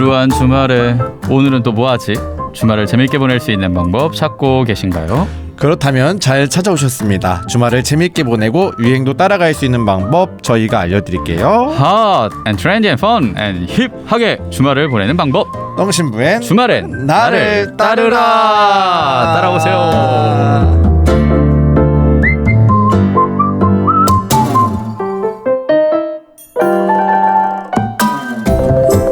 지루한 주말에 오늘은 또 뭐하지? 주말을 재밌게 보낼 수 있는 방법 찾고 계신가요? 그렇다면 잘 찾아오셨습니다. 주말을 재밌게 보내고 유행도 따라갈 수 있는 방법 저희가 알려드릴게요. Hot and trendy and fun and 힙하게 주말을 보내는 방법. 똥신부엔 주말엔 나를 따르라. 따라오세요.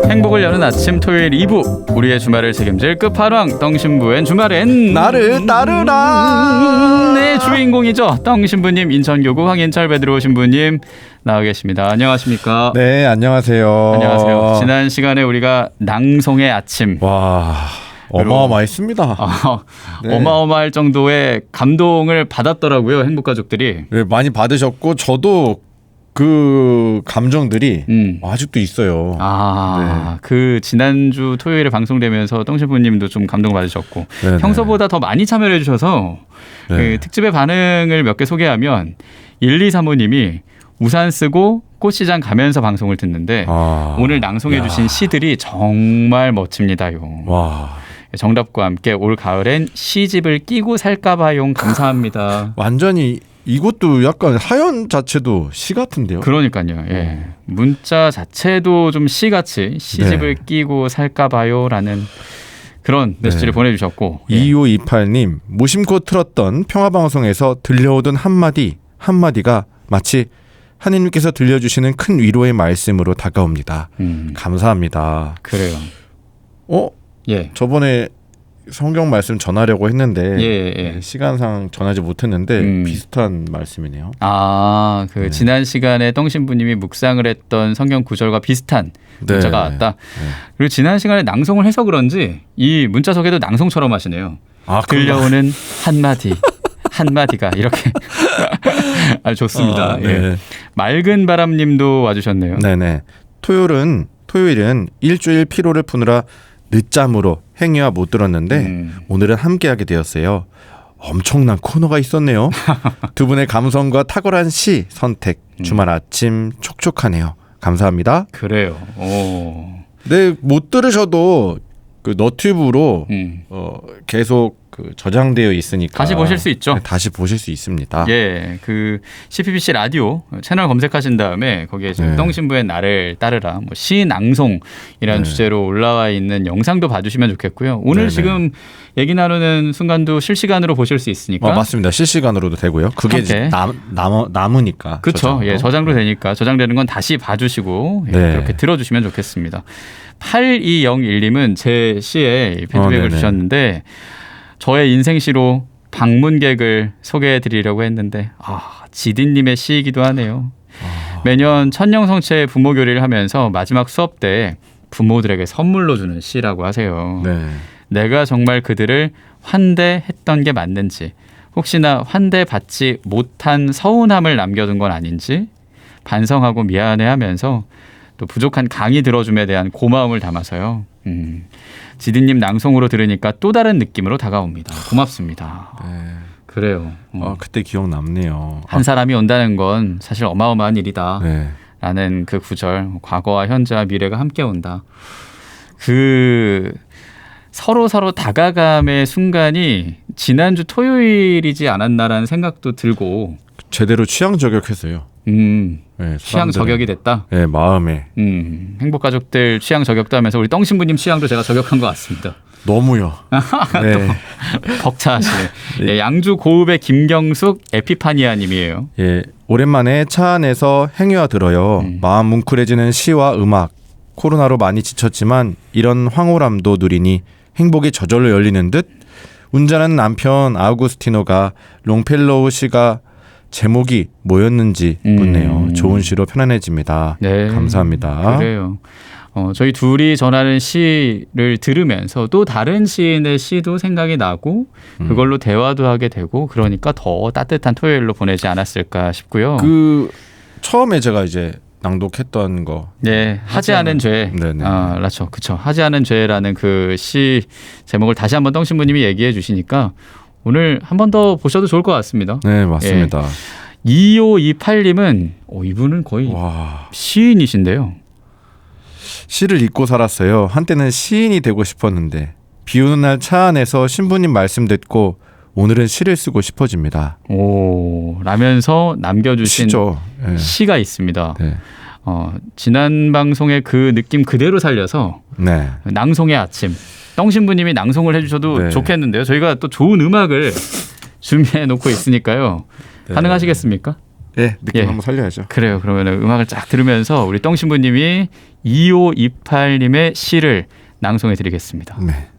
행복을 여는 아침 토요일 2부, 우리의 주말을 책임질 끝판왕 똥신부엔 주말엔 나를 따르라. 네, 주인공이죠. 똥신부님, 인천교구 황인철 배들어오신부님 나와 계십니다. 안녕하십니까? 네, 안녕하세요. 안녕하세요. 지난 시간에 우리가 낭송의 아침, 와, 어마어마했습니다. 네. 어마어마할 정도의 감동을 받았더라고요, 행복가족들이. 네, 많이 받으셨고 저도 그 감정들이 아직도 있어요. 네. 그 지난주 토요일에 방송되면서 똥신부님도 좀 감동을 받으셨고, 네네. 평소보다 더 많이 참여를 해주셔서 네. 그 특집의 반응을 몇 개 소개하면 1235님이 우산 쓰고 꽃시장 가면서 방송을 듣는데 오늘 낭송해 주신 시들이 정말 멋집니다요. 와. 정답과 함께 올 가을엔 시집을 끼고 살까봐용. 감사합니다. 완전히 이것도 약간 사연 자체도 시 같은데요. 그러니까요. 예. 문자 자체도 좀 시같이 시집을 끼고 살까봐요라는 그런 메시지를 보내주셨고, 2528님 무심코 틀었던 평화방송에서 들려오던 한마디가 마치 하느님께서 들려주시는 큰 위로의 말씀으로 다가옵니다. 감사합니다. 그래요. 예. 저번에 성경 말씀 전하려고 했는데 예. 시간상 전하지 못했는데 비슷한 말씀이네요. 그 지난 시간에 똥신부님이 묵상을 했던 성경 구절과 비슷한 문자가 왔다. 그리고 지난 시간에 낭송을 해서 그런지 이 문자 소개도 낭송처럼 하시네요. 들려오는 한마디가 이렇게 아주 좋습니다. 예. 맑은 바람님도 와주셨네요. 네네. 토요일은 일주일 피로를 푸느라 늦잠으로 행여와 못 들었는데 오늘은 함께하게 되었어요. 엄청난 코너가 있었네요. 두 분의 감성과 탁월한 시 선택, 주말 아침 촉촉하네요. 감사합니다. 그래요. 네, 못 들으셔도 그 너튜브로 계속 그 저장되어 있으니까 다시 보실 수 있죠. 네, 다시 보실 수 있습니다. 예, 그 CPBC 라디오 채널 검색하신 다음에 거기에 지금 똥신부의 나를 따르라, 뭐 시낭송이라는 주제로 올라와 있는 영상도 봐주시면 좋겠고요. 오늘 지금 얘기 나누는 순간도 실시간으로 보실 수 있으니까. 맞습니다. 실시간으로도 되고요. 그게 이제 남으니까. 그렇죠. 예, 저장도 되니까 저장되는 건 다시 봐주시고 그렇게 들어주시면 좋겠습니다. 8201님은 제 시에 피드백을 주셨는데, 저의 인생시로 방문객을 소개해드리려고 했는데 지디님의 시이기도 하네요. 매년 천년성체 부모 교리를 하면서 마지막 수업 때 부모들에게 선물로 주는 시라고 하세요. 내가 정말 그들을 환대했던 게 맞는지, 혹시나 환대받지 못한 서운함을 남겨둔 건 아닌지 반성하고 미안해하면서 또 부족한 강의 들어줌에 대한 고마움을 담아서요. 지디님 낭송으로 들으니까 또 다른 느낌으로 다가옵니다. 고맙습니다. 그래요. 그때 기억 남네요. 한 사람이 온다는 건 사실 어마어마한 일이다. 라는 그 구절, 과거와 현재와 미래가 함께 온다. 그 서로 다가감의 순간이 지난주 토요일이지 않았나라는 생각도 들고, 제대로 취향 저격했어요. 취향 저격이 됐다. 네, 마음에. 행복가족들 취향 저격도 하면서 우리 똥신부님 취향도 제가 저격한 것 같습니다. 너무요. 네. 벅차하시네. 양주 고읍의 김경숙 에피파니아님이에요. 오랜만에 차 안에서 행여와 들어요. 마음 뭉클해지는 시와 음악. 코로나로 많이 지쳤지만 이런 황홀함도 누리니 행복이 저절로 열리는 듯. 운전하는 남편 아우구스티노가 롱펠로우 시가 제목이 뭐였는지 묻네요. 좋은 시로 편안해집니다. 감사합니다. 그래요. 저희 둘이 전하는 시를 들으면서 또 다른 시인의 시도 생각이 나고 그걸로 대화도 하게 되고, 그러니까 더 따뜻한 토요일로 보내지 않았을까 싶고요. 그 처음에 제가 이제 낭독했던 거. 하지 않은 죄. 그렇죠. 하지 않은 죄라는 그 시 제목을 다시 한번 똥신부님이 얘기해 주시니까 오늘 한 번 더 보셔도 좋을 것 같습니다. 네, 맞습니다. 2528님은 이분은 거의 시인이신데요. 시를 읽고 살았어요. 한때는 시인이 되고 싶었는데 비 오는 날 차 안에서 신부님 말씀 듣고 오늘은 시를 쓰고 싶어집니다. 오, 라면서 남겨주신 시죠. 네. 시가 있습니다. 네. 지난 방송의 그 느낌 그대로 살려서 네. 낭송의 아침 떡신부님이 낭송을 해주셔도 네. 좋겠는데요. 저희가 또 좋은 음악을 준비해 놓고 있으니까요. 네. 가능하시겠습니까? 네, 느낌 예. 한번 살려야죠. 그래요. 그러면 음악을 쫙 들으면서 우리 떡신부님이 2528님의 시를 낭송해 드리겠습니다. 네.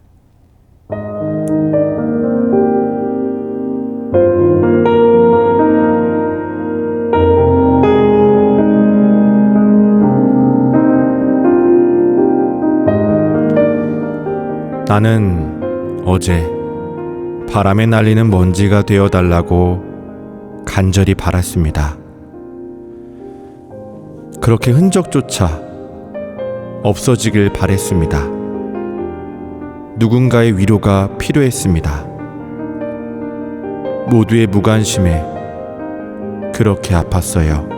나는 어제 바람에 날리는 먼지가 되어달라고 간절히 바랐습니다. 그렇게 흔적조차 없어지길 바랬습니다. 누군가의 위로가 필요했습니다. 모두의 무관심에 그렇게 아팠어요.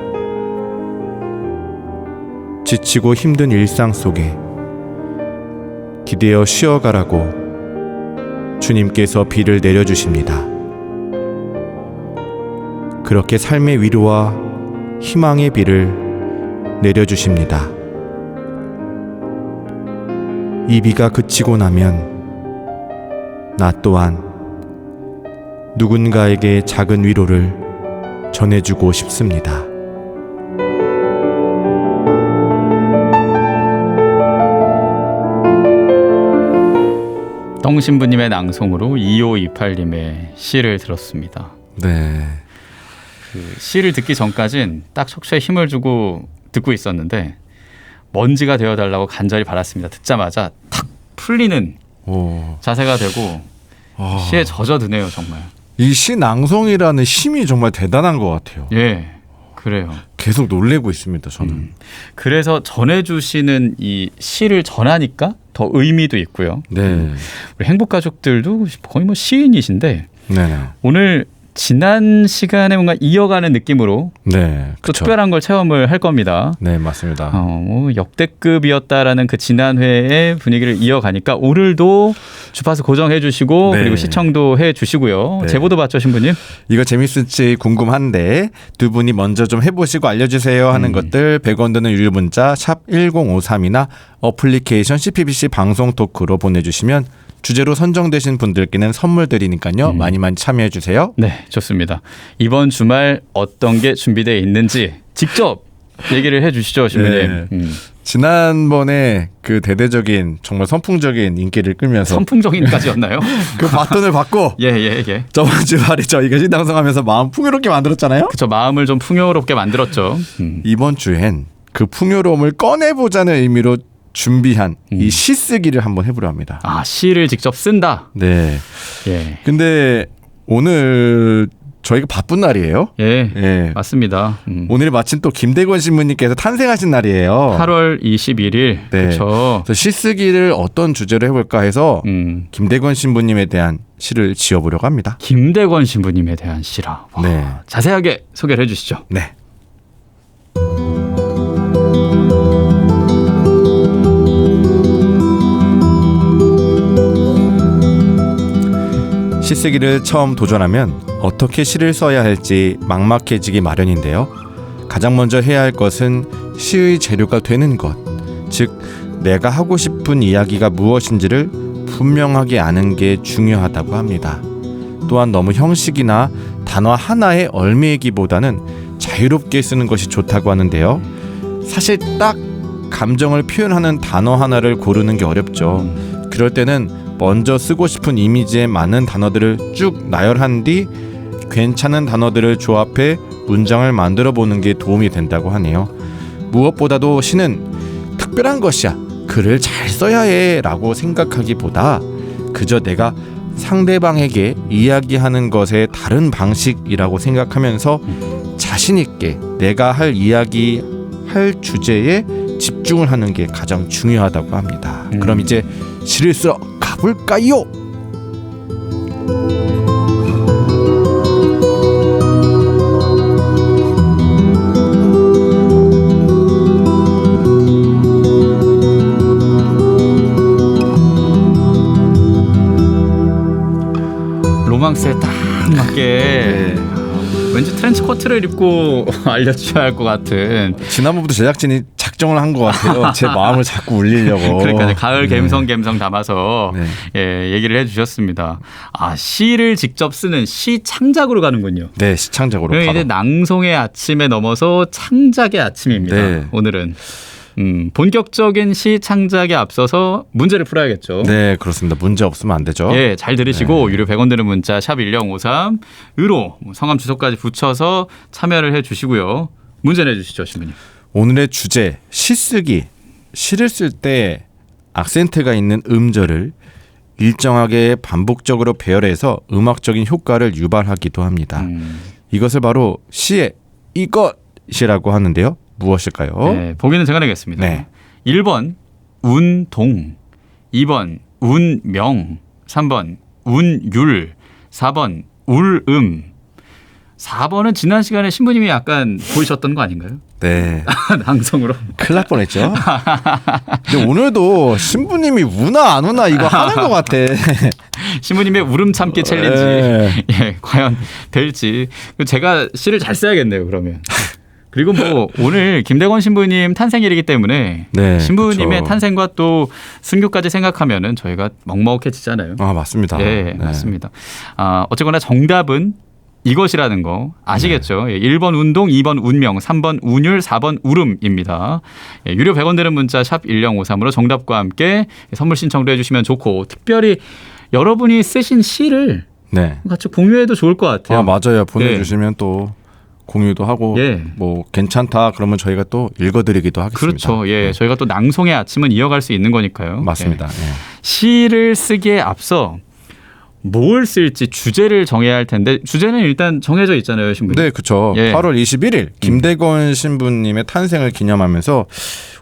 지치고 힘든 일상 속에 기대어 쉬어가라고 주님께서 비를 내려주십니다. 그렇게 삶의 위로와 희망의 비를 내려주십니다. 이 비가 그치고 나면 나 또한 누군가에게 작은 위로를 전해주고 싶습니다. 떡신부님의 낭송으로 2528님의 시를 들었습니다. 네. 그 시를 듣기 전까진 딱 척추에 힘을 주고 듣고 있었는데 먼지가 되어달라고 간절히 바랐습니다. 듣자마자 탁 풀리는 자세가 되고 시에 젖어드네요. 정말. 이 시 낭송이라는 힘이 정말 대단한 것 같아요. 예, 그래요. 계속 놀래고 있습니다. 저는. 그래서 전해주시는 이 시를 전하니까 더 의미도 있고요. 네. 우리 행복가족들도 거의 뭐 시인이신데 네. 오늘 지난 시간에 뭔가 이어가는 느낌으로 네. 또 그쵸. 특별한 걸 체험을 할 겁니다. 네, 맞습니다. 뭐 역대급이었다라는 그 지난 회의 분위기를 이어가니까 오늘도 주파수 고정해 주시고 네. 그리고 시청도 해 주시고요. 네. 제보도 받죠, 신부님? 이거 재밌을지 궁금한데 두 분이 먼저 좀 해보시고 알려주세요 하는 것들 100원 드는 유료 문자 샵 1053이나 어플리케이션 CPBC 방송 토크로 보내주시면 주제로 선정되신 분들께는 선물 드리니까요. 많이 참여해 주세요. 네, 좋습니다. 이번 주말 어떤 게 준비되어 있는지 직접 얘기를 해 주시죠, 신부님. 네. 지난번에 그 대대적인 정말 선풍적인 인기를 끌면서 선풍적인까지였나요? 그 바톤을 받고 예. 저번 주말에 저희가 신당성하면서 마음 풍요롭게 만들었잖아요. 그쵸, 마음을 좀 풍요롭게 만들었죠. 이번 주엔 그 풍요로움을 꺼내보자는 의미로 준비한 이 시 쓰기를 한번 해보려 합니다. 아, 시를 직접 쓴다. 네. 예. 근데 오늘 저희가 바쁜 날이에요. 예. 예. 맞습니다. 오늘 마침 또 김대권 신부님께서 탄생하신 날이에요. 8월 21일. 네. 그렇죠. 그래서 시 쓰기를 어떤 주제로 해볼까 해서 김대권 신부님에 대한 시를 지어보려고 합니다. 김대권 신부님에 대한 시라. 와, 네. 자세하게 소개를 해주시죠. 네. 시 쓰기를 처음 도전하면 어떻게 시를 써야 할지 막막해지기 마련인데요. 가장 먼저 해야 할 것은 시의 재료가 되는 것, 즉 내가 하고 싶은 이야기가 무엇인지를 분명하게 아는 게 중요하다고 합니다. 또한 너무 형식이나 단어 하나에 얽매이기보다는 자유롭게 쓰는 것이 좋다고 하는데요. 사실 딱 감정을 표현하는 단어 하나를 고르는 게 어렵죠. 그럴 때는 먼저 쓰고 싶은 이미지에 맞는 단어들을 쭉 나열한 뒤 괜찮은 단어들을 조합해 문장을 만들어 보는 게 도움이 된다고 하네요. 무엇보다도 시는 특별한 것이야, 글을 잘 써야 해 라고 생각하기보다 그저 내가 상대방에게 이야기하는 것의 다른 방식이라고 생각하면서 자신 있게 내가 할 이야기 할 주제에 집중을 하는 게 가장 중요하다고 합니다. 그럼 이제 시를 쓰러 가볼까요? 뉘앙스에 딱 맞게 왠지 트렌치 코트를 입고 알려줘야 할 것 같은. 지난번부터 제작진이 작정을 한 것 같아요. 제 마음을 자꾸 울리려고. 그러니까 가을 감성 담아서 예, 얘기를 해주셨습니다. 아, 시를 직접 쓰는 시 창작으로 가는군요. 네, 시창작으로. 그럼 이제 낭송의 아침에 넘어서 창작의 아침입니다. 네. 오늘은 본격적인 시 창작에 앞서서 문제를 풀어야겠죠. 네, 그렇습니다. 문제 없으면 안 되죠. 예, 잘 들으시고 유료 100원 드는 문자 샵 1053으로 성함 주소까지 붙여서 참여를 해주시고요. 문제 내주시죠, 신부님. 오늘의 주제 시쓰기. 시를 쓸 때 악센트가 있는 음절을 일정하게 반복적으로 배열해서 음악적인 효과를 유발하기도 합니다. 이것을 바로 시의 이것이라고 하는데요. 무엇일까요? 네, 보기는 제가 내겠습니다. 네. 1번 운동, 2번 운명, 3번 운율, 4번 울음. 4번은 지난 시간에 신부님이 약간 보이셨던 거 아닌가요? 네. 낭송으로. 큰일 날 뻔했죠. 근데 오늘도 신부님이 우나 안 우나 이거 하는 것 같아. 신부님의 울음 참기 챌린지. 예, 과연 될지. 제가 시를 잘 써야겠네요, 그러면. 그리고 뭐 오늘 김대건 신부님 탄생일이기 때문에 네, 신부님의 그쵸. 탄생과 또 순교까지 생각하면은 저희가 먹먹해지잖아요. 아, 맞습니다. 네, 맞습니다. 어쨌거나 정답은 이것이라는 거 아시겠죠? 네. 1번 운동, 2번 운명, 3번 운율, 4번 울음입니다. 예, 유료 100원 되는 문자 샵 1053으로 정답과 함께 선물 신청도 해주시면 좋고 특별히 여러분이 쓰신 시를 네. 같이 공유해도 좋을 것 같아요. 아, 맞아요. 보내주시면 또 공유도 하고 뭐 괜찮다 그러면 저희가 또 읽어드리기도 하겠습니다. 그렇죠. 예, 저희가 또 낭송의 아침은 이어갈 수 있는 거니까요. 맞습니다. 예. 시를 쓰기에 앞서 뭘 쓸지 주제를 정해야 할 텐데 주제는 일단 정해져 있잖아요, 신부님. 네, 그렇죠. 8월 21일 김대건 신부님의 탄생을 기념하면서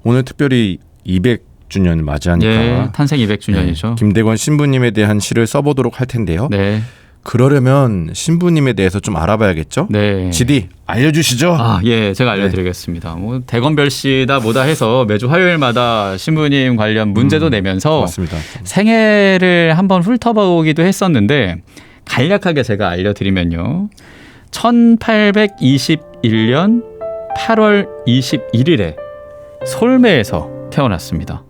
오늘 특별히 200주년을 맞이하니까 예, 탄생 200주년이죠. 네, 김대건 신부님에 대한 시를 써보도록 할 텐데요. 네. 그러려면 신부님에 대해서 좀 알아봐야겠죠? 네. GD 알려주시죠. 아, 예, 제가 알려드리겠습니다. 뭐 대건별 씨다 뭐다 해서 매주 화요일마다 신부님 관련 문제도 내면서 맞습니다. 생애를 한번 훑어보기도 했었는데 간략하게 제가 알려드리면요. 1821년 8월 21일에 솔메에서 태어났습니다.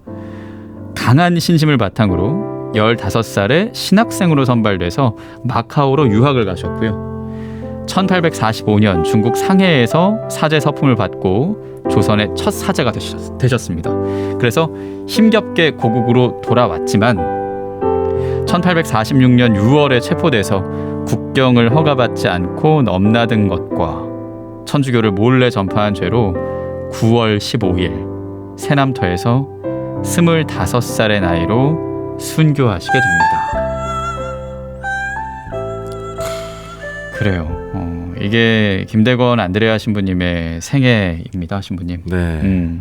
강한 신심을 바탕으로 15살에 신학생으로 선발돼서 마카오로 유학을 가셨고요. 1845년 중국 상해에서 사제 서품을 받고 조선의 첫 사제가 되셨습니다. 그래서 힘겹게 고국으로 돌아왔지만 1846년 6월에 체포돼서 국경을 허가받지 않고 넘나든 것과 천주교를 몰래 전파한 죄로 9월 15일 새남터에서 25살의 나이로 순교하시게 됩니다. 그래요. 이게 김대건 안드레아 신부님의 생애입니다, 신부님. 네.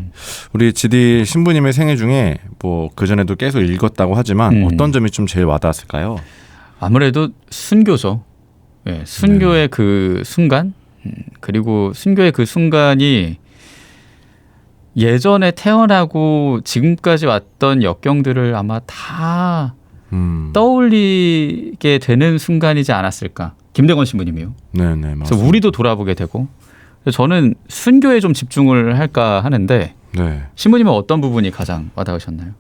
우리 GD 신부님의 생애 중에 뭐 그전에도 계속 읽었다고 하지만 어떤 점이 좀 제일 와닿았을까요? 아무래도 순교죠. 네, 순교의 그 순간, 그리고 순교의 그 순간이 예전에 태어나고 지금까지 왔던 역경들을 아마 다 떠올리게 되는 순간이지 않았을까. 김대건 신부님이요. 네, 맞습니다. 그래서 우리도 돌아보게 되고. 저는 순교에 좀 집중을 할까 하는데 신부님은 어떤 부분이 가장 와닿으셨나요?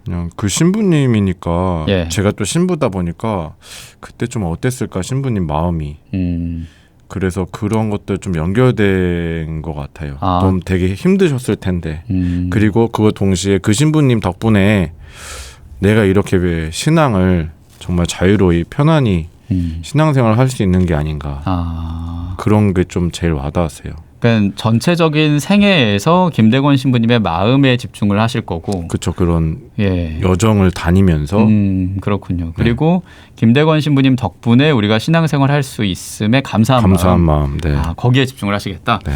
그냥 그 신부님이니까 예. 제가 또 신부다 보니까 그때 좀 어땠을까 신부님 마음이. 그래서 그런 것들 좀 연결된 것 같아요. 좀 되게 힘드셨을 텐데. 그리고 그거 동시에 그 신부님 덕분에 내가 이렇게 신앙을 정말 자유로이 편안히 신앙생활을 할 수 있는 게 아닌가. 그런 게 좀 제일 와닿았어요. 그러니까 전체적인 생애에서 김대건 신부님의 마음에 집중을 하실 거고. 그렇죠. 그런 여정을 다니면서. 그렇군요. 그리고 김대건 신부님 덕분에 우리가 신앙생활을 할 수 있음에 감사한 마음. 네. 거기에 집중을 하시겠다. 네.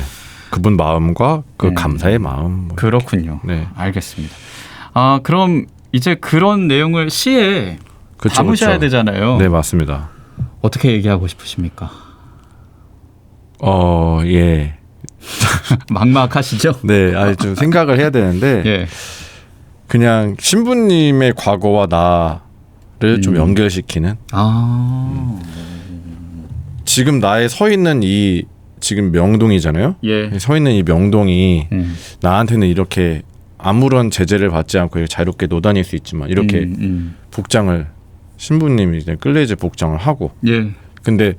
그분 마음과 그 감사의 마음. 뭐 그렇군요. 네. 알겠습니다. 그럼 이제 그런 내용을 시에 담으셔야 되잖아요. 네, 맞습니다. 어떻게 얘기하고 싶으십니까? 예. 막막하시죠? 네, 좀 생각을 해야 되는데 그냥 신부님의 과거와 나를 좀 연결시키는 지금 나의 서 있는 이 지금 명동이잖아요. 예. 서 있는 이 명동이 나한테는 이렇게 아무런 제재를 받지 않고 이렇게 자유롭게 노다닐 수 있지만 이렇게 복장을 신부님이 이제 끌레이즈 복장을 하고. 예. 근데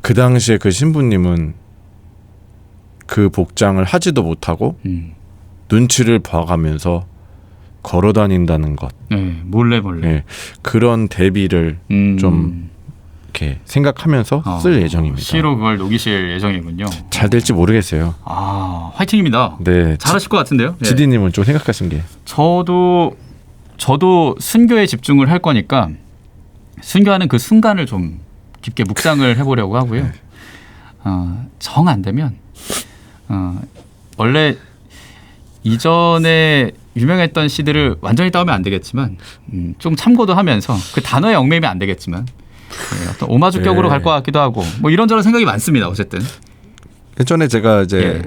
그 당시에 그 신부님은 그 복장을 하지도 못하고 눈치를 봐가면서 걸어 다닌다는 것. 네, 몰래. 네, 그런 대비를 좀 이렇게 생각하면서 쓸 예정입니다. 시로 그걸 녹이실 예정이군요. 잘 될지 모르겠어요. 화이팅입니다. 네, 잘하실 것 같은데요. 지디님은 좀 생각하신 게? 저도 순교에 집중을 할 거니까 순교하는 그 순간을 좀 깊게 묵상을 해보려고 하고요. 정 안 되면 원래 이전에 유명했던 시들을 완전히 따오면 안 되겠지만 좀 참고도 하면서 그 단어에 얽매이면 안 되겠지만 어떤 오마주격으로 갈 것 같기도 하고 뭐 이런저런 생각이 많습니다. 어쨌든 예전에 제가 이제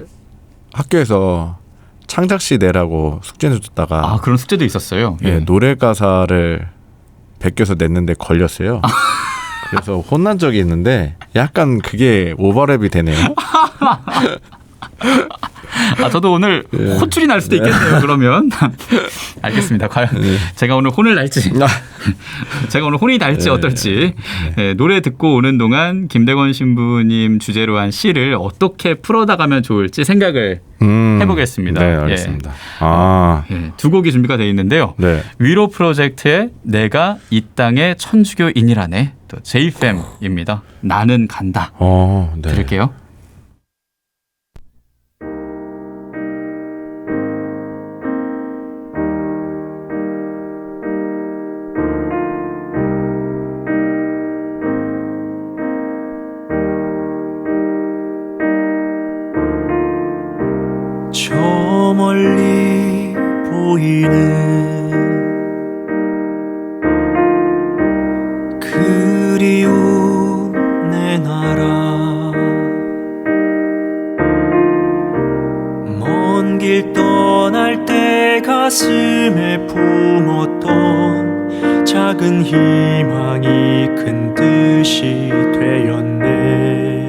학교에서 창작시 내라고 숙제를 줬다가 그런 숙제도 있었어요. 노래 가사를 베껴서 냈는데 걸렸어요. 그래서 혼난 적이 있는데 약간 그게 오버랩이 되네요. 저도 오늘 호출이 날 수도 있겠네요. 그러면 알겠습니다. 과연 제가 오늘 혼을 날지 제가 오늘 혼이 날지 어떨지 노래 듣고 오는 동안 김대건 신부님 주제로 한 시를 어떻게 풀어나가면 좋을지 생각을 해보겠습니다. 네, 알겠습니다. 두 곡이 준비가 되어 있는데요. 네. 위로 프로젝트의 내가 이 땅의 천주교인이라네, 또 제이팸입니다. 나는 간다. 네. 들을게요. 저 멀리 보이는 그리운 내 나라, 먼 길 떠날 때 가슴에 품었던 작은 희망이 큰 뜻이 되었네.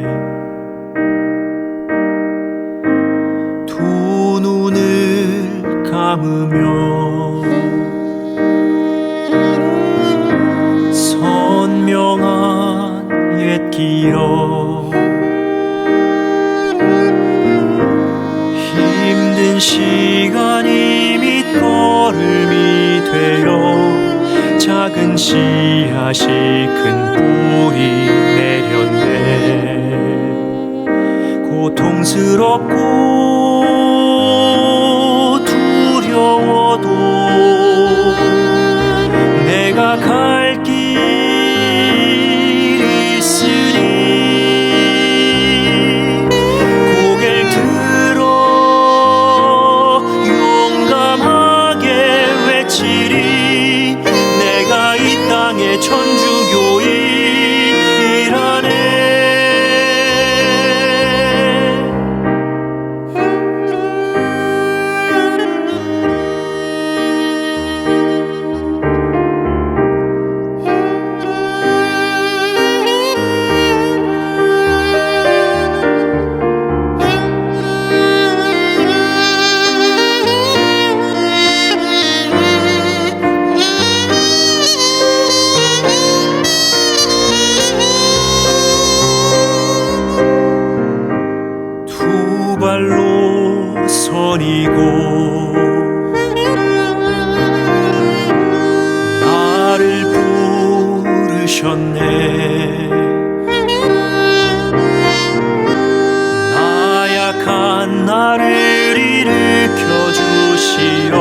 감으며 선명한 옛 기억, 힘든 시간이 밑거름이 되어 작은 씨앗이 큰 뿌리 내렸네. 고통스럽고 두려워도 내가 갈 길 있으니 고개를 들어 용감하게 외치리. 내가 이 땅의 천주교인이라네. 두 발로 서리고 나를 부르셨네. 나약한 나를 일으켜 주시어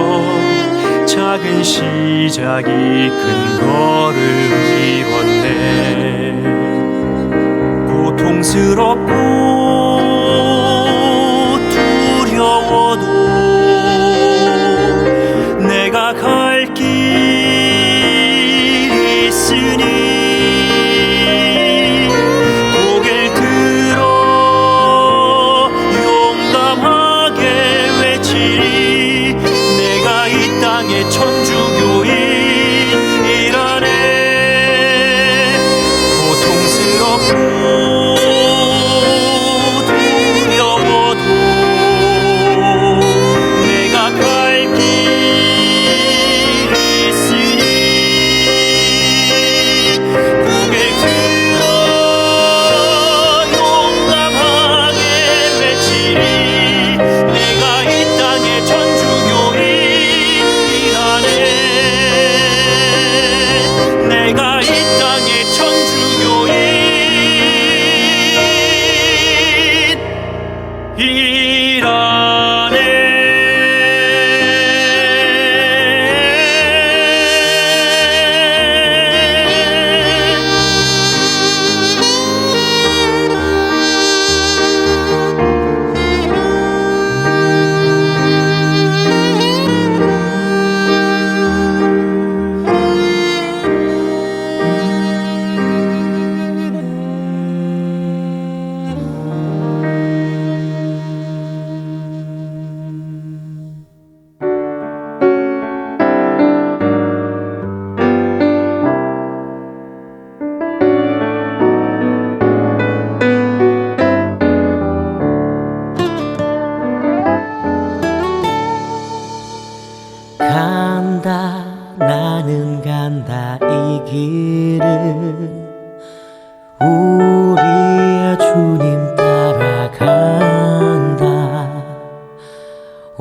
작은 시작이 큰 거를 이뤘네. 고통스럽고 두려워도 내가 갈 길 있으니 고개를 들어 용감하게 외치리. 내가 이 땅의 천주교인이라네. 고통스럽고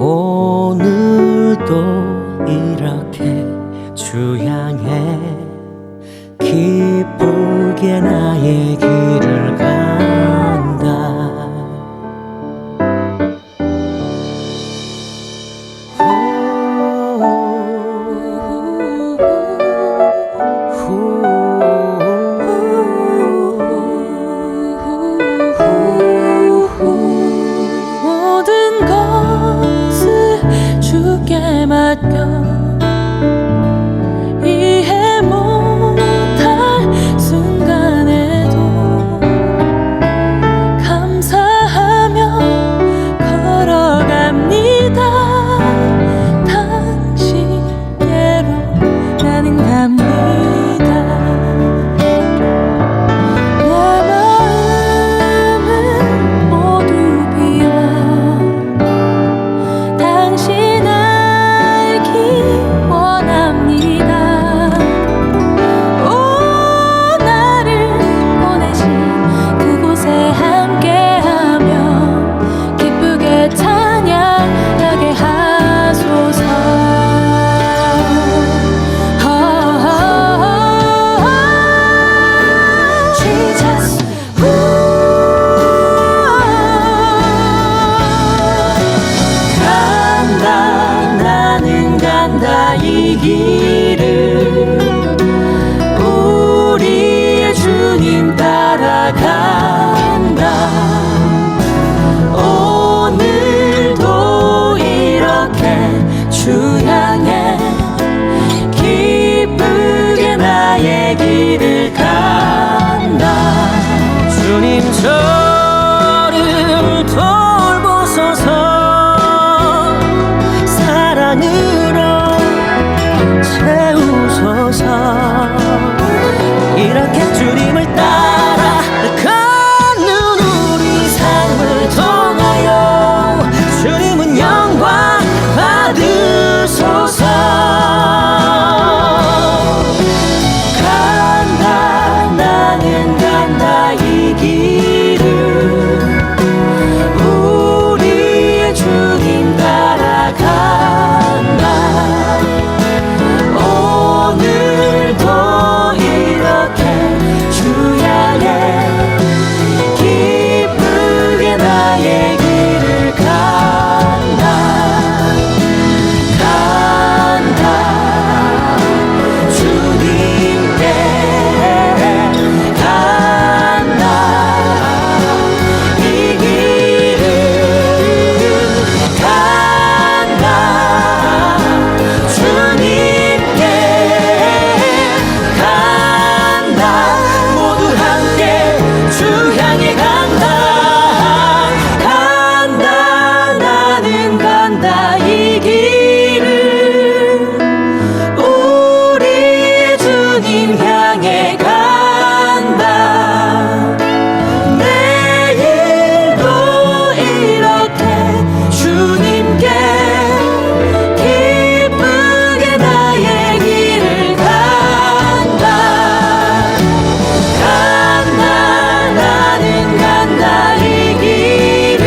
오늘도 이렇게 주향해 기쁘게 나의 길을 간다. 모든 것을 주께 맡겨 이해 못할 순간에도 감사하며 걸어갑니다. 당신께로 나는 갑니다. 내 마음은 모두 비어 당신 알기 원합니다. 오 나를 보내신 그곳에 함께하며 기쁘게 찬양하게 하소서. Jesus. 간다 나는 간다 이 길을 우리의 주님 따라간다. 오늘도 이렇게 주 향해 기쁘게 나의 길을 간다. 주님 저를 돌보소서. 사랑으로 채우소서. 이렇게 주님을 따라 걷는 우리 삶을 통하여 주님은 영광 받으소서. 간다 나는 간다 이 길을 우리의 주님 따라간다. 오늘도 이렇게 주 향해 기쁘게 나의 길을 간다. 간다 주님께 간다. 이 길을 간다. 주님께 간다. 모두 함께 주 향해 간다. 간다 나는 간다 이 길을 우리의 주님 향해 간다. 내일도 이렇게 주님께 기쁘게 나의 길을 간다. 간다 나는 간다 이 길을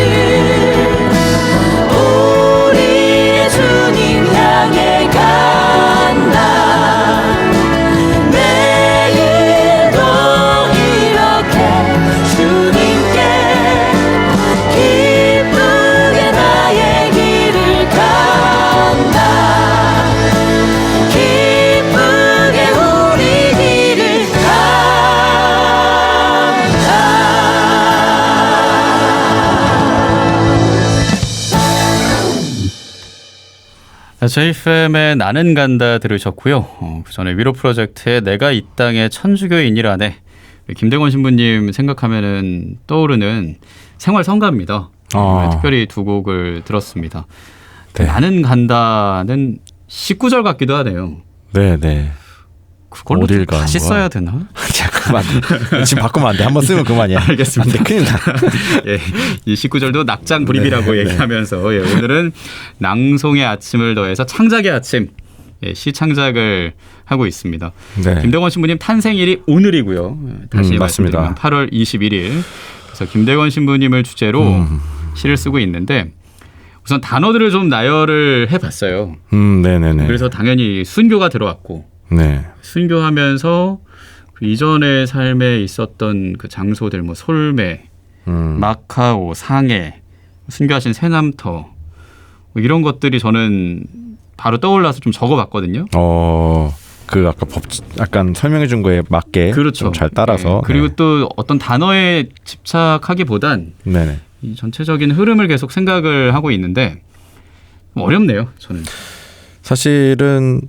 우리의 주님 향해 간다. 내일도 이렇게 주님께 기쁘게 나의 길을 간다. 기쁘게 우리 길을 간다. JFM의 나는 간다 들으셨고요. 그 전에 위로 프로젝트의 내가 이 땅의 천주교인이라네. 김대건 신부님 생각하면은 떠오르는 생활 성가입니다. 특별히 두 곡을 들었습니다. 네. 나는 간다는 19절 같기도 하네요. 네네. 그걸로 어딜 가는 다시 거야? 써야 되나? 잠깐만. 지금 바꾸면 안 돼. 한번 쓰면 그만이야. 알겠습니다. 안 돼, 큰일 나. 예, 이 19절도 낙장 불입이라고 얘기하면서 예, 오늘은 낭송의 아침을 더해서 창작의 아침 예, 시 창작을 하고 있습니다. 네. 김대건 신부님 탄생일이 오늘이고요. 다시 맞습니다. 말씀드리면 8월 21일. 그래서 김대건 신부님을 주제로 시를 쓰고 있는데 우선 단어들을 좀 나열을 해봤어요. 네네네. 그래서 당연히 순교가 들어왔고 네. 순교하면서 그 이전의 삶에 있었던 그 장소들 뭐 솔메, 마카오, 상해, 순교하신 새남터 뭐 이런 것들이 저는 바로 떠올라서 좀 적어봤거든요. 그 아까 약간 설명해 준 거에 맞게 그렇죠. 좀 잘 따라서. 네. 그리고 네. 또 어떤 단어에 집착하기보단 네네. 이 전체적인 흐름을 계속 생각을 하고 있는데 어렵네요. 저는. 사실은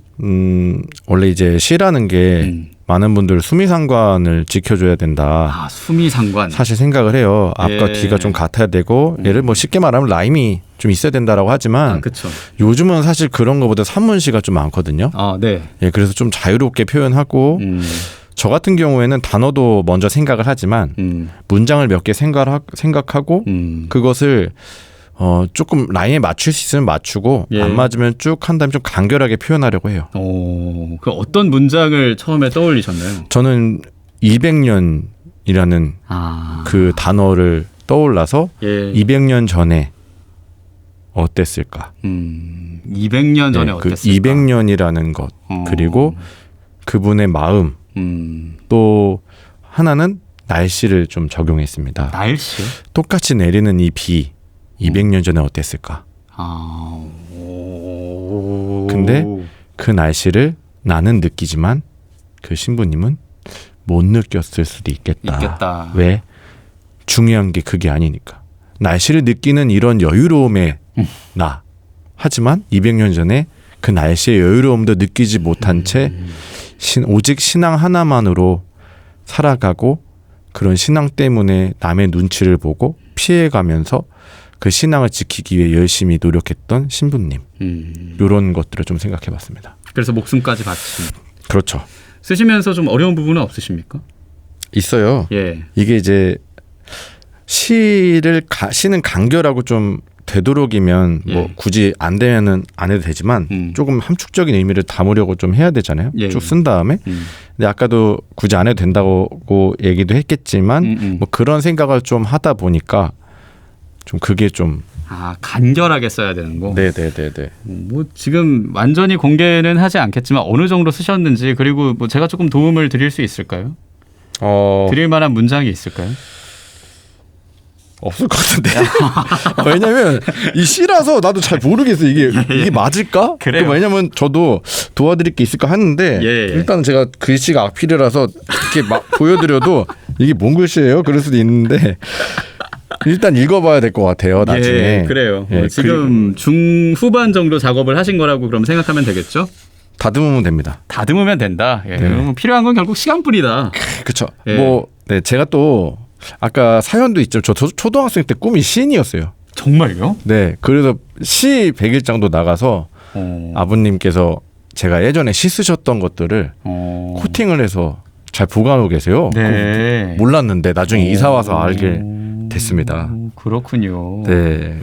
원래 이제 시라는 게 많은 분들 수미상관을 지켜줘야 된다. 아, 수미상관. 사실 생각을 해요. 앞과 예. 뒤가 좀 같아야 되고 얘를 뭐 쉽게 말하면 라임이 좀 있어야 된다라고 하지만 그렇죠. 요즘은 사실 그런 것보다 산문시가 좀 많거든요. 네. 예, 그래서 좀 자유롭게 표현하고 저 같은 경우에는 단어도 먼저 생각을 하지만 문장을 몇 개 생각하고 그것을 조금 라인에 맞출 수 있으면 맞추고 예. 안 맞으면 쭉 한 다음에 좀 간결하게 표현하려고 해요. 그 어떤 문장을 처음에 떠올리셨나요? 저는 200년이라는 그 단어를 떠올라서 예. 200년 전에 어땠을까? 200년 전에 그 어땠을까? 200년이라는 것 그리고 그분의 마음 또 하나는 날씨를 좀 적용했습니다. 날씨? 똑같이 내리는 이 비 200년 전에 어땠을까? 근데 그 날씨를 나는 느끼지만 그 신부님은 못 느꼈을 수도 있겠다. 왜? 중요한 게 그게 아니니까. 날씨를 느끼는 이런 여유로움에 나. 하지만 200년 전에 그 날씨의 여유로움도 느끼지 못한 채 오직 신앙 하나만으로 살아가고 그런 신앙 때문에 남의 눈치를 보고 피해가면서 그 신앙을 지키기 위해 열심히 노력했던 신부님. 이런 것들을 좀 생각해봤습니다. 그래서 목숨까지 바친. 그렇죠. 쓰시면서 좀 어려운 부분은 없으십니까? 있어요. 예. 이게 이제 시는 간결하고 좀 되도록이면 뭐 굳이 안 되면은 안 해도 되지만 조금 함축적인 의미를 담으려고 좀 해야 되잖아요. 예. 쭉 쓴 다음에. 근데 아까도 굳이 안 해도 된다고 얘기도 했겠지만 뭐 그런 생각을 좀 하다 보니까 좀 그게 좀 간결하게 써야 되는 거. 네네네네. 뭐 지금 완전히 공개는 하지 않겠지만 어느 정도 쓰셨는지 그리고 뭐 제가 조금 도움을 드릴 수 있을까요? 드릴 만한 문장이 있을까요? 없을 것 같은데. 왜냐면 이 시라서 나도 잘 모르겠어. 이게 맞을까? 그래요. 왜냐면 저도 도와드릴 게 있을까 하는데 일단 제가 글씨가 악필이라서 이렇게 막 보여드려도 이게 뭔 글씨예요? 그럴 수도 있는데 일단 읽어봐야 될 것 같아요. 나중에. 그래요. 지금 중후반 정도 작업을 하신 거라고 그럼 생각하면 되겠죠? 다듬으면 됩니다. 다듬으면 된다. 그러면 필요한 건 결국 시간뿐이다. 그렇죠. 제가 또 아까 사연도 있죠. 저 초등학생 때 꿈이 시인이었어요. 정말요? 네. 그래서 시 100일장도 나가서 아버님께서 제가 예전에 시 쓰셨던 것들을 코팅을 해서 잘 보관하고 계세요. 네. 몰랐는데 나중에 이사 와서 알게 됐습니다. 그렇군요. 네.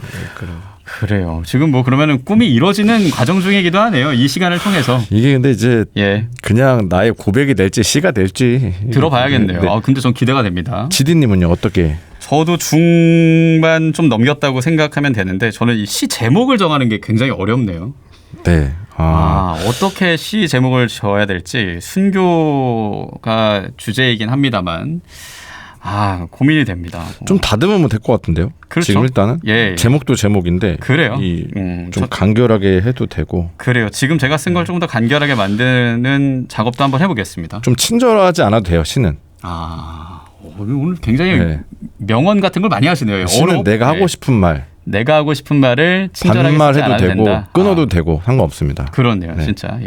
그래요. 지금 뭐 그러면은 꿈이 이루어지는 과정 중이기도 하네요. 이 시간을 통해서. 이게 근데 이제 그냥 나의 고백이 될지 시가 될지 들어봐야겠네요. 네. 근데 전 기대가 됩니다. 지디님은요 어떻게? 저도 중반 좀 넘겼다고 생각하면 되는데 저는 이 시 제목을 정하는 게 굉장히 어렵네요. 네. 어떻게 시 제목을 지어야 될지 순교가 주제이긴 합니다만 고민이 됩니다. 좀 다듬으면 될 것 같은데요. 그렇죠. 지금 일단은 제목도 제목인데 그래요. 좀 간결하게 해도 되고. 그래요. 지금 제가 쓴 걸 좀 더 간결하게 만드는 작업도 한번 해보겠습니다. 좀 친절하지 않아도 돼요. 시는. 오늘 굉장히 명언 같은 걸 많이 하시네요. 시는 내가 하고 싶은 말. 내가 하고 싶은 말을 친절하게 쓰지 반말해도 않아도 되고 된다. 끊어도 되고 상관없습니다. 그렇네요. 진짜.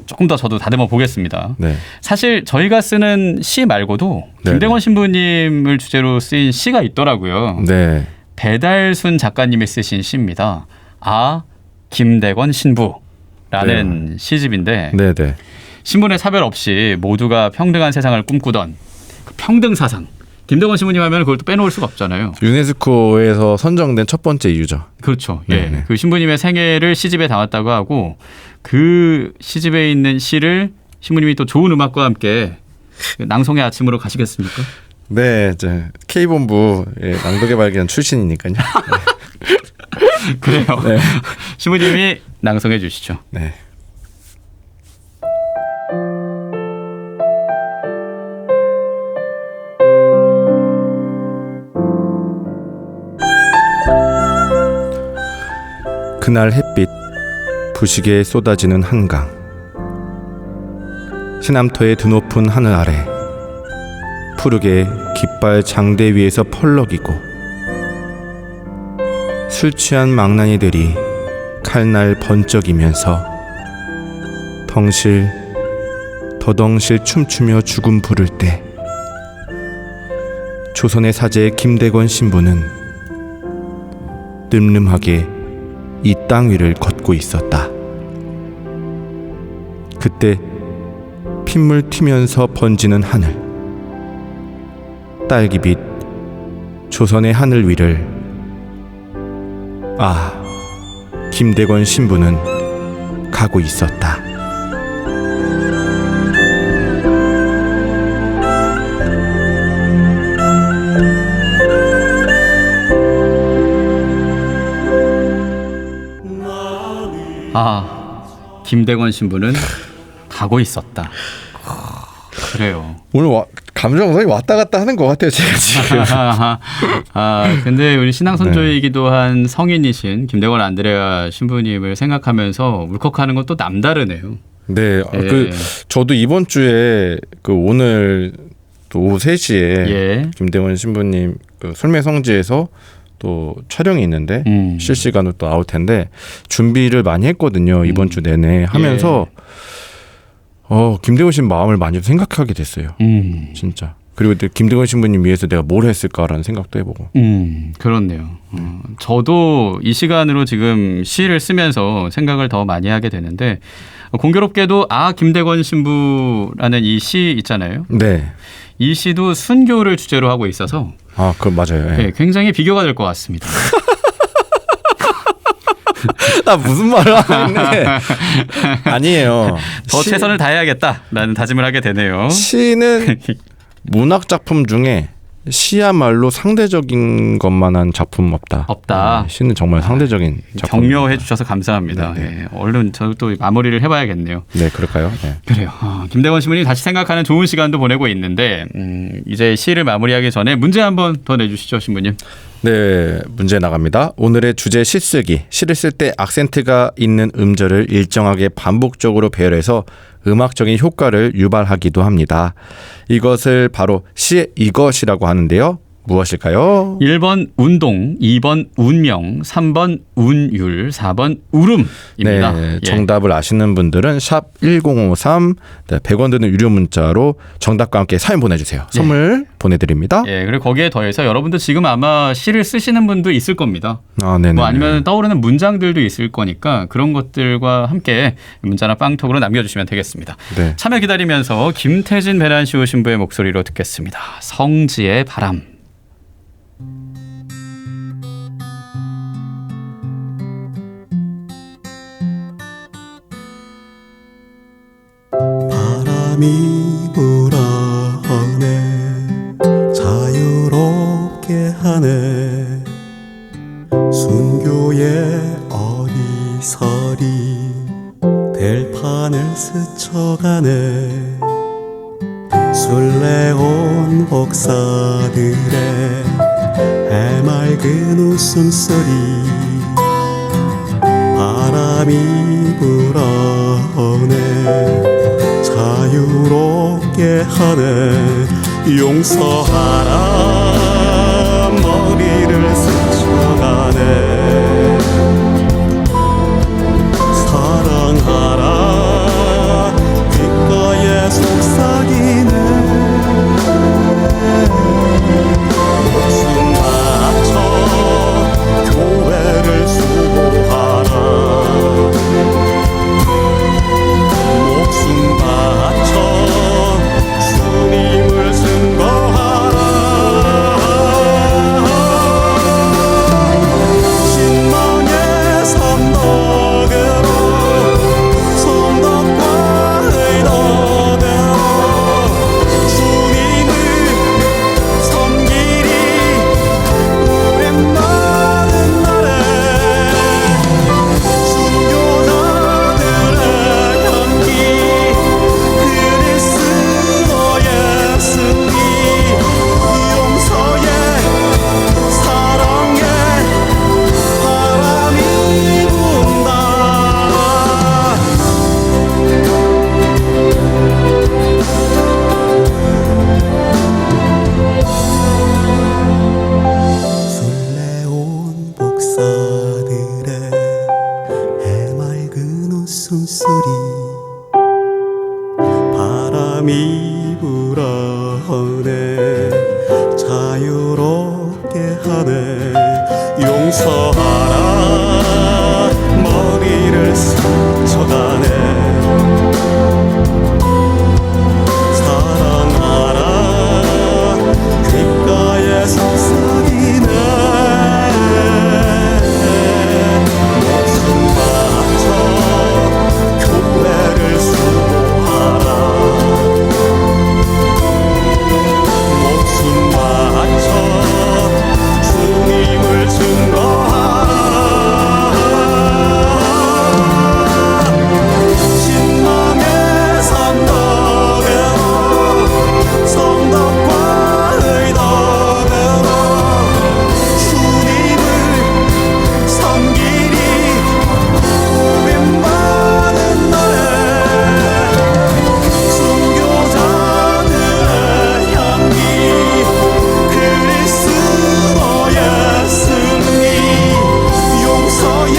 조금 더 저도 다듬어 보겠습니다. 네. 사실 저희가 쓰는 시 말고도 김대건 신부님을 주제로 쓰인 시가 있더라고요. 네. 배달순 작가님이 쓰신 시입니다. 김대건 신부라는 시집인데 네네. 신분의 사별 없이 모두가 평등한 세상을 꿈꾸던 그 평등 사상. 김대건 신부님 하면 그걸 또 빼놓을 수가 없잖아요. 유네스코에서 선정된 첫 번째 이유죠. 그렇죠. 네네. 그 신부님의 생애를 시집에 담았다고 하고 그 시집에 있는 시를 신부님이 또 좋은 음악과 함께 낭송의 아침으로 가시겠습니까? 네, 이제 K본부 낭독의 발견 출신이니까요. 그래요. 네. 신부님이 낭송해 주시죠. 네. 그날 햇빛 부시게 쏟아지는 한강. 시남터의 드높은 하늘 아래 푸르게 깃발 장대 위에서 펄럭이고 술 취한 망나니들이 칼날 번쩍이면서 덩실 더덩실 춤추며 죽음 부를 때 조선의 사제 김대건 신부는 늠름하게 이 땅 위를 걷고 있었다. 그때 핏물 튀면서 번지는 하늘, 딸기빛 조선의 하늘 위를 김대건 신부는 가고 있었다. 김대건 신부는 가고 있었다. 그래요. 오늘 감정선이 왔다 갔다 하는 것 같아요, 제가 지금. 근데 우리 신앙선조이기도 한 성인이신 김대건 안드레아 신부님을 생각하면서 울컥하는 건 또 남다르네요. 네, 저도 이번 주에 오늘 또 오후 3시에 김대건 신부님 솔매성지에서 또 촬영이 있는데 실시간으로 또 나올 텐데 준비를 많이 했거든요. 이번 주 내내 하면서 김대건 신부 마음을 많이 생각하게 됐어요. 진짜. 그리고 김대건 신부님 위해서 내가 뭘 했을까라는 생각도 해보고. 그렇네요. 저도 이 시간으로 지금 시를 쓰면서 생각을 더 많이 하게 되는데 공교롭게도 김대건 신부라는 이 시 있잖아요. 네. 이 시도 순교를 주제로 하고 있어서 그건 맞아요. 네, 굉장히 비교가 될 것 같습니다. 나 무슨 말을 하는데 아니에요. 더 최선을 다해야겠다라는 다짐을 하게 되네요. 시는 문학 작품 중에 시야말로 상대적인 것만한 작품 없다. 없다. 시는 정말 상대적인 작품. 격려해 주셔서 감사합니다. 네. 얼른 저도 또 마무리를 해봐야겠네요. 네, 그럴까요? 네. 그래요. 김대건 신부님 다시 생각하는 좋은 시간도 보내고 있는데 이제 시를 마무리하기 전에 문제 한번 더 내주시죠, 신부님. 네, 문제 나갑니다. 오늘의 주제 시쓰기. 시를 쓸 때 악센트가 있는 음절을 일정하게 반복적으로 배열해서 음악적인 효과를 유발하기도 합니다. 이것을 바로 시의 이것이라고 하는데요. 무엇일까요? 1번 운동, 2번 운명, 3번 운율, 4번 울음입니다. 네, 정답을 아시는 분들은 샵 1053 100원 드는 유료 문자로 정답과 함께 사연 보내주세요. 선물 보내드립니다. 그리고 거기에 더해서 여러분도 지금 아마 시를 쓰시는 분도 있을 겁니다. 네네. 아니면 떠오르는 문장들도 있을 거니까 그런 것들과 함께 문자나 빵톡으로 남겨주시면 되겠습니다. 네. 참여 기다리면서 김태진 베란시오 신부의 목소리로 듣겠습니다. 성지의 바람. 바람이 불어오네 자유롭게 하네 순교의 어리설이 들판을 스쳐가네 술래온 목사들의 해맑은 웃음소리 바람이 불어오네 자유롭게 하네 용서하라 머리를 스쳐가네 사랑하라 귓가에 속삭이네 목숨 바쳐 교회를 수호하라 목숨 바쳐 주님을 증거하라 웃음소리 바람이 불어오네 자유롭게 하네 용서하라 머리를 스쳐가네 사랑하라 귓가에 속삭이네 목숨 바쳐 교회를 수호하라 목숨 바쳐 주님을 증거하라 신망의 성덕으로 성덕과 의덕으로 주님을 섬기리 고백받은 날에 순교자들의 향기 그리스도의 승리 용서의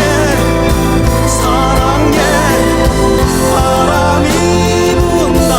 사랑의 바람이 분다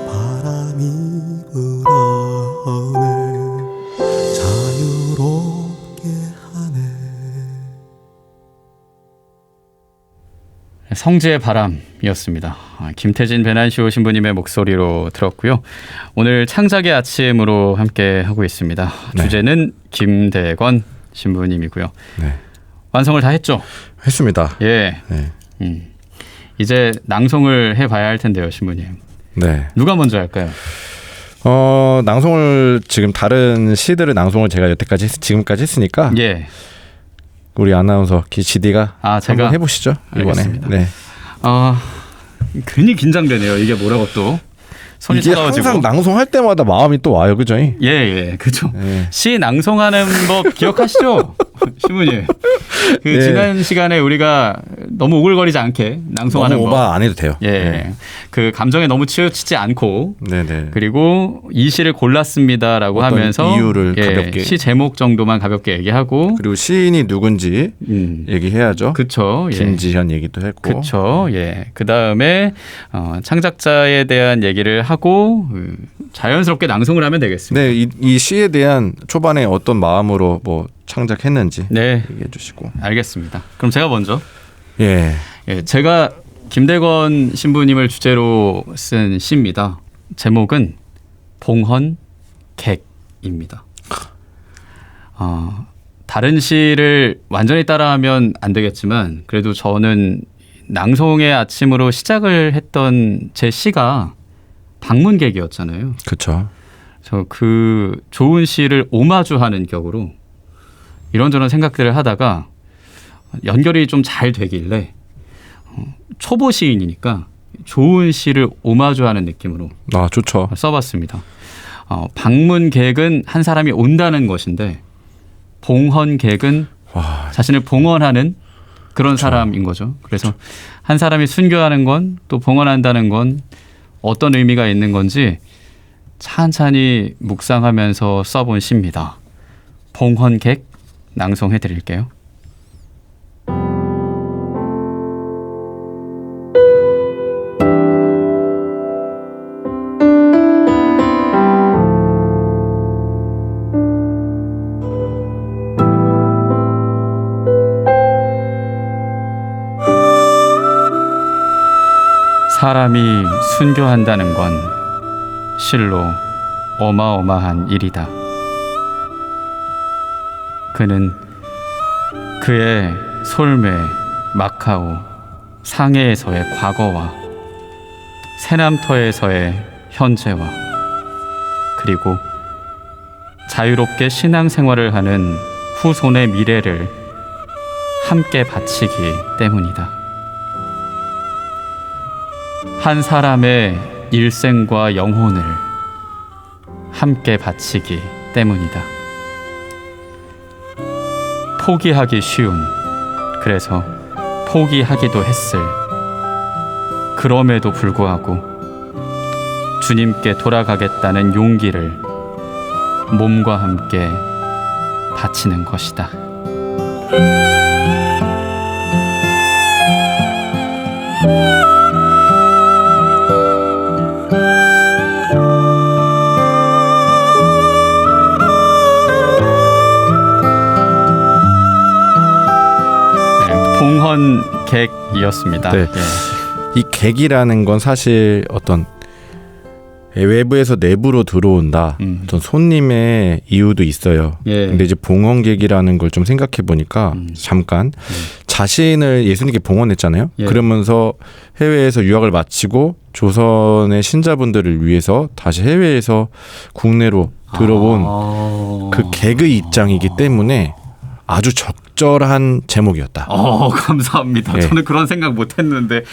바람이 불어오네 자유롭게 하네 성지의 바람이었습니다. 김태진 배난시오 신부님의 목소리로 들었고요. 오늘 창작의 아침으로 함께 하고 있습니다. 네. 주제는 김대건 신부님이고요. 네. 완성을 다 했죠? 했습니다. 예. 네. 이제 낭송을 해봐야 할 텐데요, 신부님. 네. 누가 먼저 할까요? 낭송을 지금 다른 시들의 낭송을 제가 여태까지 지금까지 했으니까 예. 우리 아나운서 GD가 제가 한번 해보시죠 이번에. 알겠습니다. 네. 괜히 긴장되네요. 이게 뭐라고 또 손이 이게 차가워지고. 항상 낭송할 때마다 마음이 또 와요, 그죠? 예, 그죠. 예. 시 낭송하는 법 기억하시죠, 신부님? 그 예. 지난 시간에 우리가 너무 오글거리지 않게 낭송하는 너무 법. 오버 안 해도 돼요. 예, 그 감정에 너무 치우치지 않고. 네네. 그리고 이 시를 골랐습니다라고 어떤 하면서 이유를 가볍게. 시 제목 정도만 가볍게 얘기하고. 그리고 시인이 누군지 얘기해야죠. 그쵸. 예. 김지현 얘기도 했고. 그렇죠. 예. 그 다음에 창작자에 대한 얘기를 하고 자연스럽게 낭송을 하면 되겠습니다. 네, 이 시에 대한 초반에 어떤 마음으로 뭐 창작했는지 네, 얘기해 주시고. 알겠습니다. 그럼 제가 먼저. 예. 예, 제가 김대건 신부님을 주제로 쓴 시입니다. 제목은 봉헌객입니다. 다른 시를 완전히 따라하면 안 되겠지만 그래도 저는 낭송의 아침으로 시작을 했던 제 시가 방문객이었잖아요. 그렇죠. 저 그 좋은 시를 오마주하는 격으로 이런저런 생각들을 하다가 연결이 좀 잘 되길래 초보 시인이니까 좋은 시를 오마주하는 느낌으로 좋죠. 써봤습니다. 방문객은 한 사람이 온다는 것인데 봉헌객은 자신을 봉헌하는 그런 사람인 거죠. 그래서 한 사람이 순교하는 건 또 봉헌한다는 건 어떤 의미가 있는 건지 찬찬히 묵상하면서 써본 시입니다. 봉헌객 낭송해 드릴게요. 사람이 순교한다는 건 실로 어마어마한 일이다. 그는 그의 솔메, 마카오, 상해에서의 과거와 세남터에서의 현재와 그리고 자유롭게 신앙생활을 하는 후손의 미래를 함께 바치기 때문이다. 한 사람의 일생과 영혼을 함께 바치기 때문이다. 포기하기 쉬운, 그래서 포기하기도 했을, 그럼에도 불구하고 주님께 돌아가겠다는 용기를 몸과 함께 바치는 것이다. 봉헌객이었습니다. 네. 예. 이 객이라는 건 사실 어떤 외부에서 내부로 들어온다. 어떤 손님의 이유도 있어요. 예. 근데 이제 봉헌객이라는 걸 좀 생각해 보니까 잠깐 자신을 예수님께 봉헌했잖아요. 예. 그러면서 해외에서 유학을 마치고 조선의 신자분들을 위해서 다시 해외에서 국내로 들어온 그 객의 입장이기 때문에 아주 적절한 제목이었다. 감사합니다. 네. 저는 그런 생각 못했는데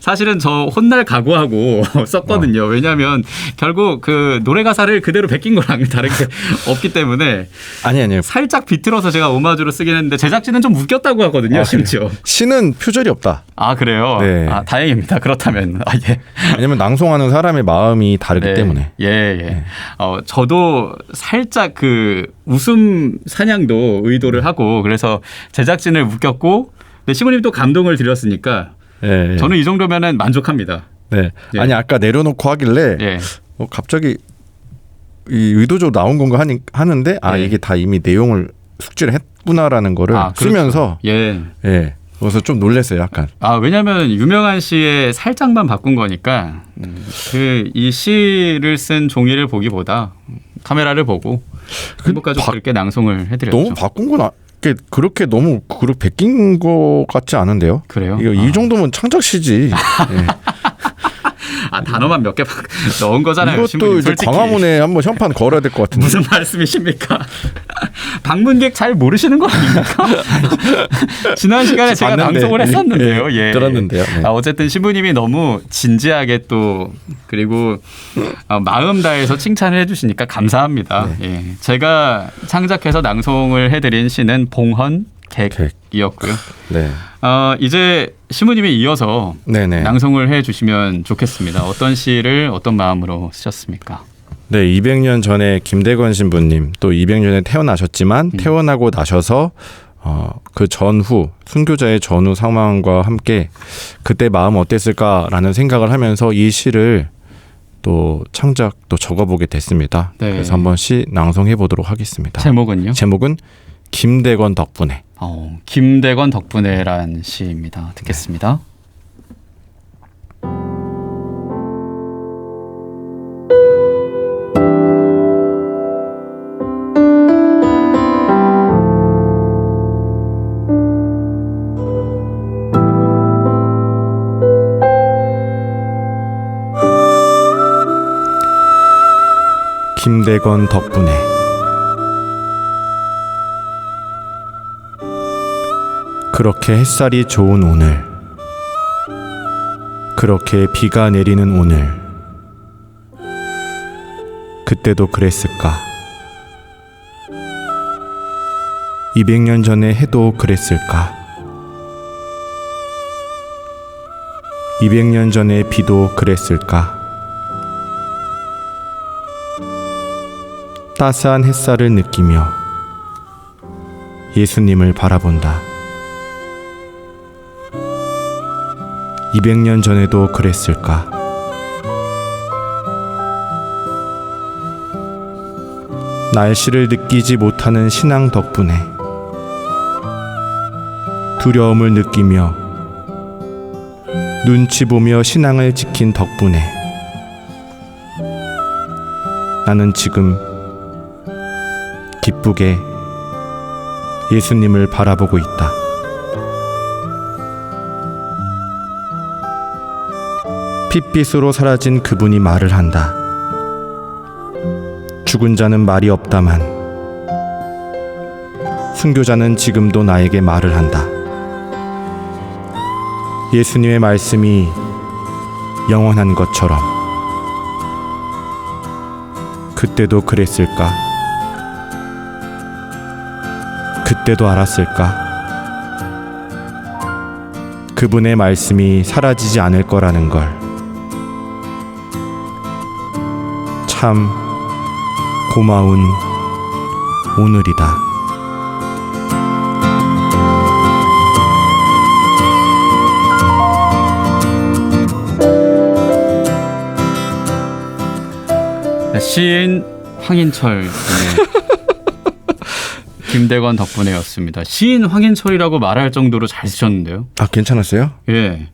사실은 저 혼날 각오하고 썼거든요. 왜냐하면 결국 그 노래 가사를 그대로 베낀 거랑 다른 게 없기 때문에 아니요. 살짝 비틀어서 제가 오마주로 쓰긴 했는데 제작진은 좀 웃겼다고 하거든요. 심지어. 시는 표절이 없다. 아 그래요? 네. 아 다행입니다. 그렇다면 예. 왜냐면 낭송하는 사람의 마음이 다르기 때문에. 예. 저도 살짝 그 웃음 사냥도 의도를 하고 그래서 제작진을 웃겼고 근데 시모님 또 감동을 드렸으니까 예. 저는 이 정도면은 만족합니다. 네. 예. 아니 아까 내려놓고 하길래 예. 갑자기 이 의도적으로 나온 건가 하는데 예. 이게 다 이미 내용을 숙지를 했구나라는 거를 그렇죠. 쓰면서 예. 그래서 좀 놀랐어요, 약간. 왜냐하면 유명한 시에 살짝만 바꾼 거니까 그 이 시를 쓴 종이를 보기보다 카메라를 보고 행복가족 그렇게 낭송을 해드렸죠. 너무 바꾼 건 그렇게 너무 베낀 것 같지 않은데요? 그래요? 이 정도면 창작시지. 예. 단어만 몇 개 넣은 거잖아요. 이것도 신부님, 이제 솔직히. 광화문에 한번 현판 걸어야 될 것 같은데. 무슨 말씀이십니까? 방문객 잘 모르시는 거 아닙니까? 지난 시간에 제가 봤는데. 낭송을 했었는데요. 예. 들었는데요. 네. 어쨌든 신부님이 너무 진지하게 또 그리고 마음 다해서 칭찬을 해주시니까 감사합니다. 예. 제가 창작해서 낭송을 해드린 시는 봉헌객이었고요. 네. 이제 신부님이 이어서 네네. 낭송을 해주시면 좋겠습니다. 어떤 시를 어떤 마음으로 쓰셨습니까? 네, 200년 전에 김대건 신부님 또 200년 전에 태어나셨지만 태어나고 나셔서 그 전후 순교자의 전후 상황과 함께 그때 마음 어땠을까라는 생각을 하면서 이 시를 또 창작 또 적어보게 됐습니다. 네. 그래서 한번 시 낭송해 보도록 하겠습니다. 제목은요? 제목은 김대건 덕분에. 김대건 덕분에란 시입니다. 듣겠습니다. 김대건 덕분에. 그렇게 햇살이 좋은 오늘, 그렇게 비가 내리는 오늘, 그때도 그랬을까? 200년 전에 해도 그랬을까? 200년 전에 비도 그랬을까? 따스한 햇살을 느끼며 예수님을 바라본다. 200년 전에도 그랬을까? 날씨를 느끼지 못하는 신앙 덕분에 두려움을 느끼며 눈치 보며 신앙을 지킨 덕분에 나는 지금 기쁘게 예수님을 바라보고 있다. 핏빛으로 사라진 그분이 말을 한다. 죽은 자는 말이 없다만 순교자는 지금도 나에게 말을 한다. 예수님의 말씀이 영원한 것처럼 그때도 그랬을까? 그때도 알았을까? 그분의 말씀이 사라지지 않을 거라는 걸. 참 고마운 오늘이다. 시인 황인철 김대건 덕분에였습니다. 시인 황인철이라고 말할 정도로 잘 쓰셨는데요. 아, 괜찮았어요? 예.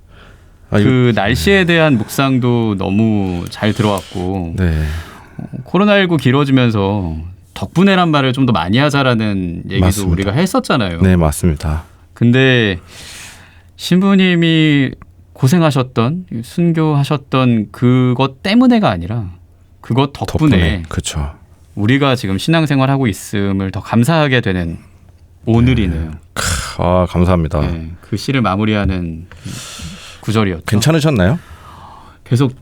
아, 그 날씨에 대한 묵상도 너무 잘 들어왔고 네. 코로나19 길어지면서 덕분에란 말을 좀 더 많이 하자라는 얘기도 맞습니다. 우리가 했었잖아요. 네, 맞습니다. 근데 신부님이 고생하셨던 순교하셨던 그것 때문에가 아니라 그것 덕분에 그렇죠. 우리가 지금 신앙생활하고 있음을 더 감사하게 되는 오늘이네요. 아, 감사합니다. 네, 그 시를 마무리하는 구절이었죠. 괜찮으셨나요? 계속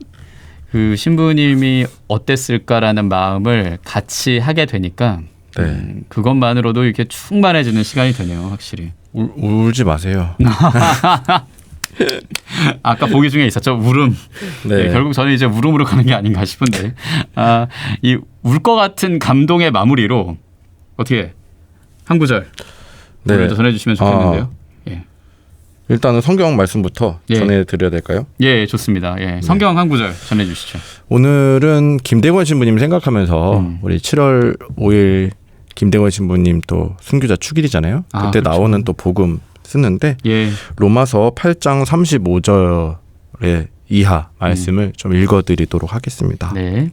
그 신부님이 어땠을까라는 마음을 같이 하게 되니까 네. 그것만으로도 이렇게 충만해지는 시간이 되네요. 확실히. 울지 마세요. 아까 보기 중에 있었죠. 울음. 네. 네, 결국 저는 이제 울음으로 가는 게 아닌가 싶은데 이 울 것 같은 감동의 마무리로 어떻게 한 구절 오늘도 전해주시면 좋겠는데요. 예. 일단은 성경 말씀부터 예. 전해드려야 될까요? 예, 좋습니다. 예, 성경 한 구절 전해주시죠. 오늘은 김대건 신부님 생각하면서 우리 7월 5일 김대건 신부님 또 순교자 축일이잖아요. 아, 그때 그렇죠. 나오는 또 복음 쓰는데 예, 로마서 8장 35절의 이하 말씀을 좀 읽어드리도록 하겠습니다. 네,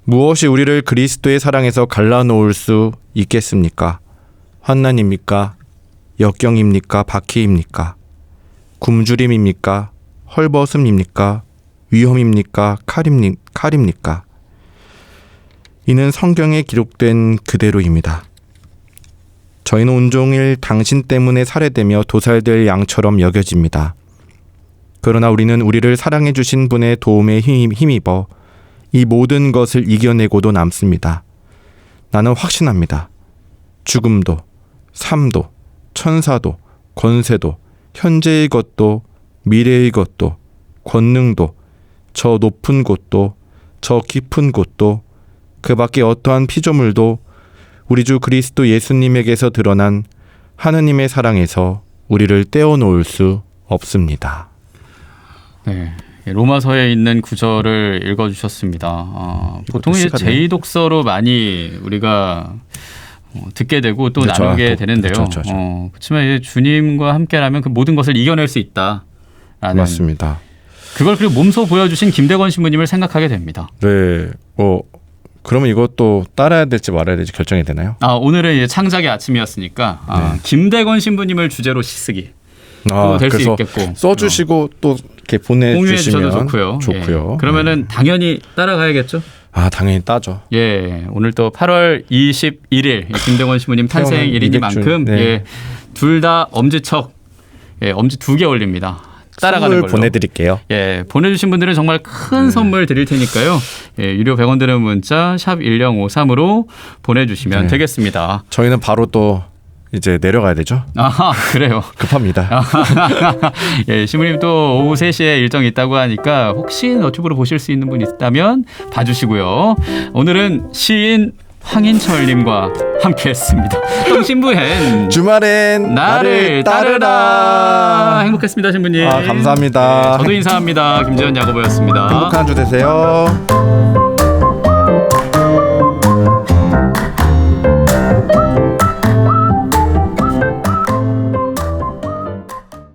무엇이 우리를 그리스도의 사랑에서 갈라놓을 수 있겠습니까? 환난입니까? 역경입니까? 박해입니까? 굶주림입니까? 헐벗음입니까? 위험입니까? 칼입니까? 이는 성경에 기록된 그대로입니다. 저희는 온종일 당신 때문에 살해되며 도살될 양처럼 여겨집니다. 그러나 우리는 우리를 사랑해 주신 분의 도움에 힘입어 이 모든 것을 이겨내고도 남습니다. 나는 확신합니다. 죽음도, 삶도, 천사도, 권세도, 현재의 것도, 미래의 것도, 권능도, 저 높은 곳도, 저 깊은 곳도, 그 밖에 어떠한 피조물도 우리 주 그리스도 예수님에게서 드러난 하느님의 사랑에서 우리를 떼어놓을 수 없습니다. 네. 로마서에 있는 구절을 읽어주셨습니다. 보통 이제 제2독서로 많이 우리가 듣게 되고 또 그렇죠. 나누게 되는데요. 그렇죠. 그렇지만 이제 주님과 함께라면 그 모든 것을 이겨낼 수 있다라는 맞습니다. 그걸 그리고 몸소 보여주신 김대건 신부님을 생각하게 됩니다. 네, 그러면 이것도 따라야 될지 말아야 될지 결정이 되나요? 오늘은 이제 창작의 아침이었으니까 김대건 신부님을 주제로 시쓰기 또 될 수 있겠고 써주시고 또 이렇게 공유해 보내주시면 주셔도 좋고요. 예. 그러면은 네. 당연히 따라가야겠죠. 당연히 따죠. 예, 오늘 또 8월 21일 김대건 신부님 탄생일이니만큼 네. 예, 둘 다 엄지척, 엄지 2개 올립니다. 따라가는 선물 걸로. 보내드릴게요. 예, 보내주신 분들은 정말 큰 선물 드릴 테니까요. 예, 유료 100원 드는 문자 샵 1053으로 보내주시면 네. 되겠습니다. 저희는 바로 또 이제 내려가야 되죠. 그래요. 급합니다. 예, 신부님 또 오후 3시에 일정이 있다고 하니까 혹시 너튜브로 보실 수 있는 분 있다면 봐주시고요. 오늘은 시인 황인철님과 함께했습니다. 신부행 주말엔 나를 따르라. 행복했습니다, 신부님. 감사합니다. 저도 인사합니다. 김재현 야고보였습니다. 행복한 주 되세요.